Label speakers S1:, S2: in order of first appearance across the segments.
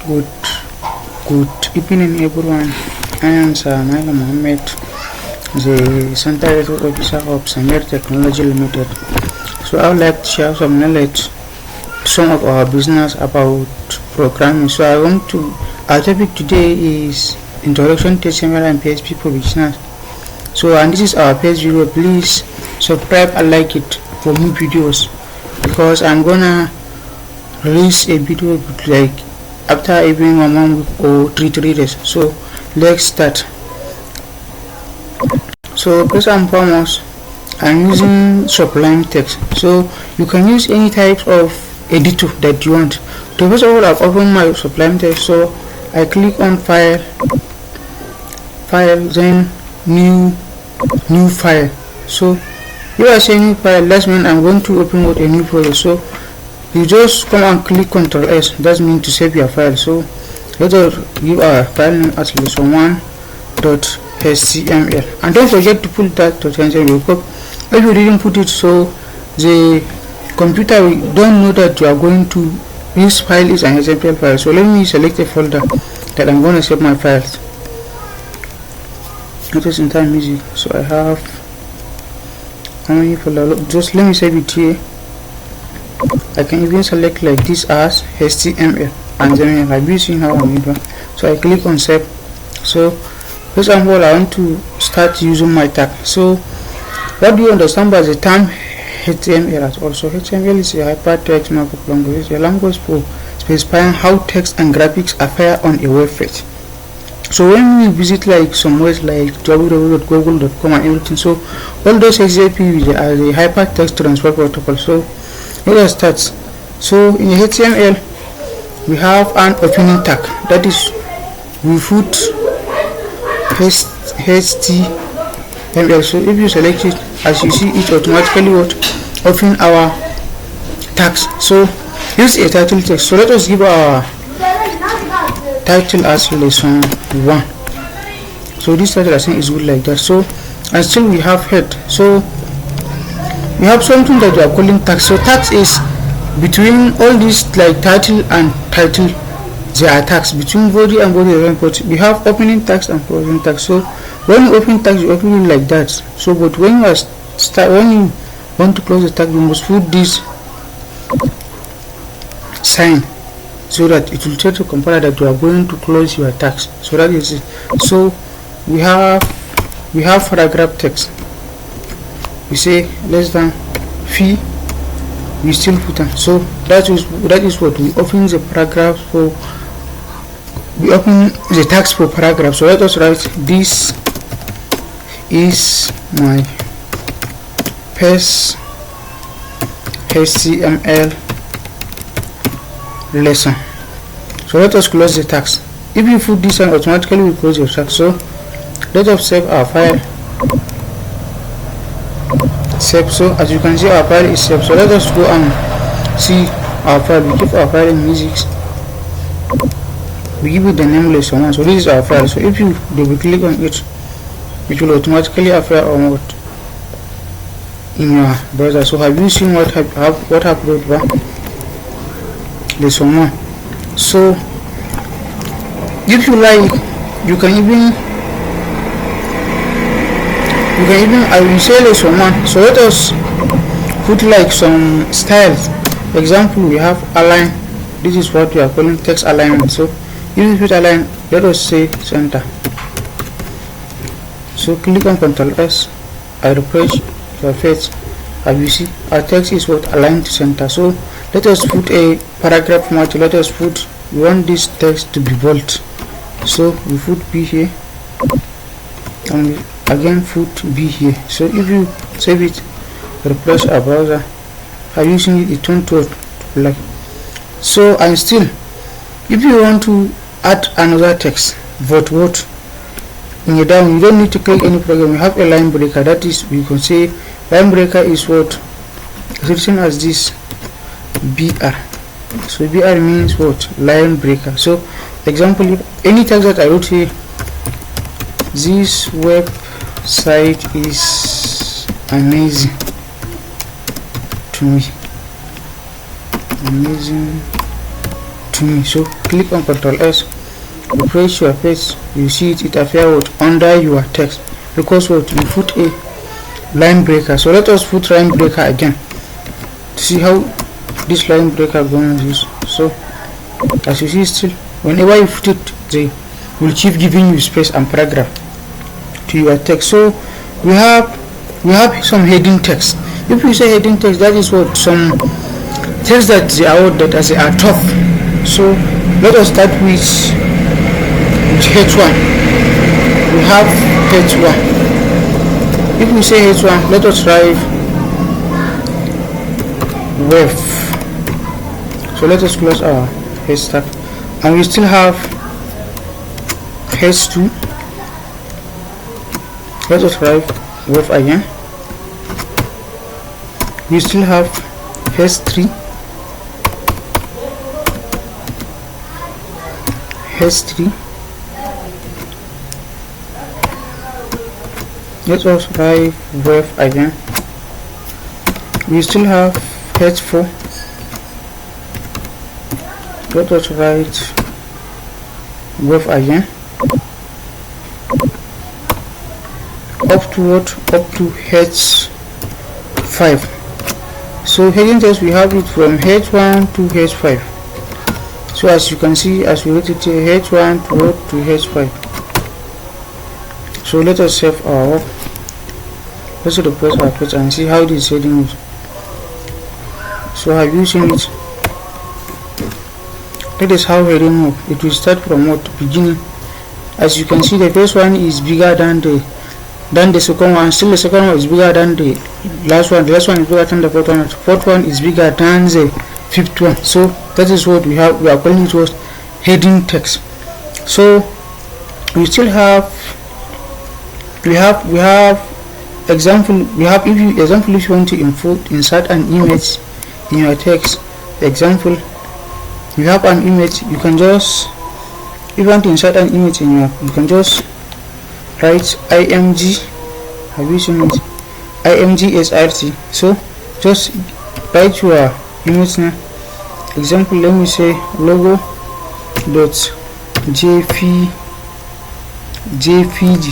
S1: Good, good evening, everyone. I am Sir Maila Mohammed, the Center Network Officer of Samir Technology Limited. So I would like to share some knowledge to some of our business about programming. So our topic today is Introduction to HTML and PHP for Business. So, and this is our first video. Please subscribe and like it for new videos, because I'm gonna release a video like after even 1 week or 3 days. So let's start. So first and foremost, I'm using Sublime Text. So you can use any type of editor that you want. So first of all, I've opened my Sublime Text. So I click on file, then new file. So you are saying new file, that means I'm going to open with a new project. So you just come and click Ctrl S, that means to save your file. So let us give our file name as lesson1.html, and don't forget to put that .html, because if you didn't put it, so the computer don't know that you are going to, this file is an HTML file. So let me select a folder that I'm going to save my files. It is in time music. So I have how many folders? Just let me save it here. I can even select like this as HTML, and then I'll be seeing how I'm doing. So I click on save. So first of all, I want to start using my tag. So what do you understand by the term HTML? Also, HTML is a hypertext markup language. It's a language for specifying how text and graphics appear on a web page. So when we visit like some ways like www.google.com and everything, so all those HTTP are the hypertext transfer protocol. So let us start. So in HTML we have an opening tag, that is we put HTML. So if you select it, as you see, it automatically would open our tags. So here's a title text. So let us give our title as lesson 1. So this title I think is good like that. So and still we have head. So we have something that we are calling tags. So tags is between all these like title and title, there are tags between body and body. We have opening tags and closing tags. So when you open tags, you open it like that. So but when you when you want to close the tag, you must put this sign, so that it will tell the compiler that you are going to close your tags. So that is it. So we have paragraph text. We say less than fee, we still put on. So that is what we open the paragraph for. We open the tags for paragraph. So let us write, this is my first HTML lesson. So let us close the tags. If you put this on, automatically we close your tag. So let us save our file. Save. So as you can see, our file is saved. So let us go and see our file. We give our file in music, we give it the name lesson1. So this is our file. So if you double click on it, it will automatically appear on what in your browser. So have you seen what happened lesson1? So if you like, you can even I will say lesson1. So let us put like some styles. Example, we have align. This is what we are calling text alignment. So if you put align, let us say center. So click on Ctrl S, I refresh your page, and you see our text is what aligned to center. So let us put a paragraph format. Let us put, we want this text to be bold. So we put B here, and we again put B here. So if you save it, refresh our browser, are using it, it turned to black. So and still, if you want to add another text, but what in your down, you don't need to click any program. You have a line breaker. That is, we can say line breaker is what written as this BR. So BR means what? Line breaker. So example, if any text that I wrote here, this website is amazing to me, amazing to me. So click on Ctrl S, refresh your page, you see it appear under your text, because you put a line breaker. So let us put line breaker again to see how this line breaker going to use. So as you see, still whenever you put it, they will keep giving you space and paragraph to your text. So we have some heading text. If we say heading text, that is what some text that they are that they are tough. So let us start with H1. We have H1. If we say H1, let us write wave. So let us close our hashtag, and we still have H2. Let us write wave again. We still have H3, H3. Let us write wave again. We still have H4. Let us write wave again. Up to what? Up to H5. So heading text, we have it from H1 to H5. So as you can see, as we wrote it here, H1 to H5. So let us save our work. Let's replace our page and see how this heading is. So have you seen it? That is how heading works. It will start from what? Beginning. As you can see, the first one is bigger than the second one. Still the second one is bigger than the last one. The last one is bigger than the fourth one. The fourth one is bigger than the fifth one. So that is what we have. We are calling it was heading text. So we still have example. If you want to insert an image in your text, example, you have an image. You can just, if you want to insert an image in your, you can just write img. Have you seen it? Img srt. So just write your image now. Example, let me say logo dot jpg.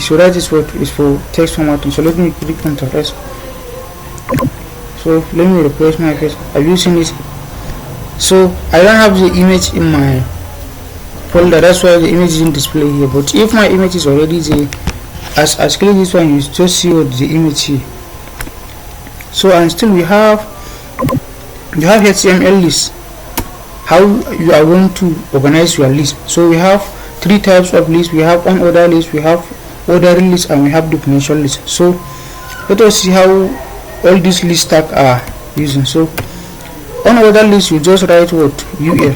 S1: So that is what is for text formatting. So let me click on Ctrl S. So let me replace my page. Have you seen it? So I don't have the image in my folder, that's why the image isn't displayed here. But if my image is already there, as click this one, you just see what the image here. So and still you have HTML list. How you are going to organize your list. So we have three types of list. We have unordered list, we have ordered list, and we have definition list. So let us see how all these list tag are using. So unordered list, you just write what? UL.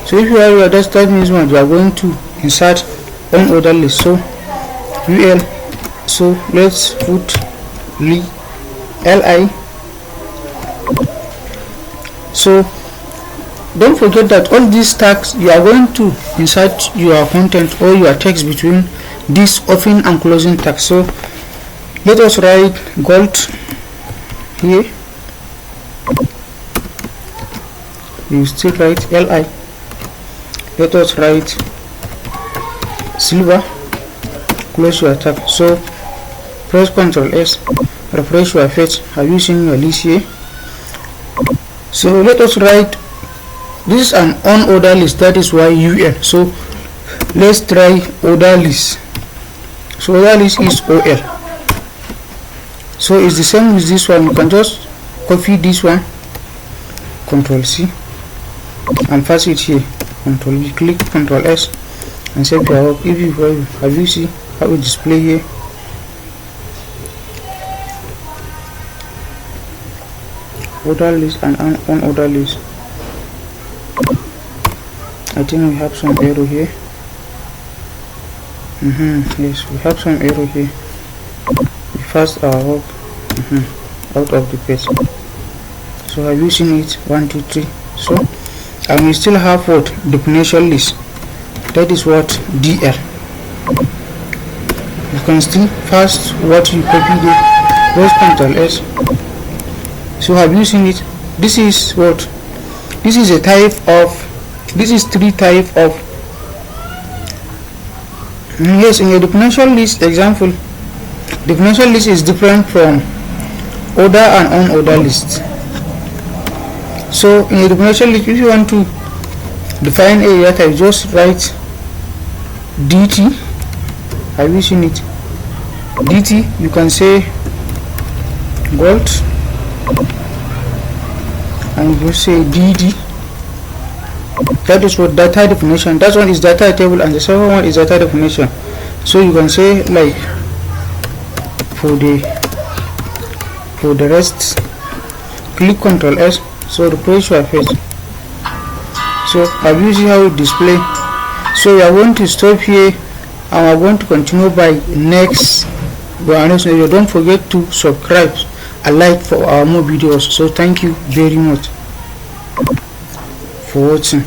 S1: So if you have your desktop means one, you are going to insert unordered list. So UL. So let's put li. So don't forget that all these tags, you are going to insert your content or your text between this open and closing tags. So let us write gold here. You still write li. Let us write silver. Close your tab. So press Ctrl S, refresh your page. Have you seen your list here? So let us write, this is an unordered list, that is why UL. So let's try order list. So order list is OL. So it's the same with this one. You can just copy this one, Ctrl C, and paste it here. Ctrl V, click Ctrl S, and save your work. If you have you see how it display here? Order list and unordered list. I think we have some error here. Yes, we have some error here. We fast our work out of the page. So have you seen it? 1 2 3. So and we still have what? Definition list. That is what? DL. You can still fast what you copied it. Press Ctrl S. So have you seen it? This is what this is a type of, this is three type of. Yes, in a definition list example, definition list is different from order and unordered list. So in a definition list, if you want to define a data type, just write dt. Have you seen it? dt, you can say gold, and you say dd. That is what data definition. That one is data table, and the second one is data definition. So you can say like for the rest, click Ctrl S, so refresh your page. So have you see how it display? So we are going to stop here, and we are going to continue by next video. Don't forget to subscribe and like for our more videos. So thank you very much for watching.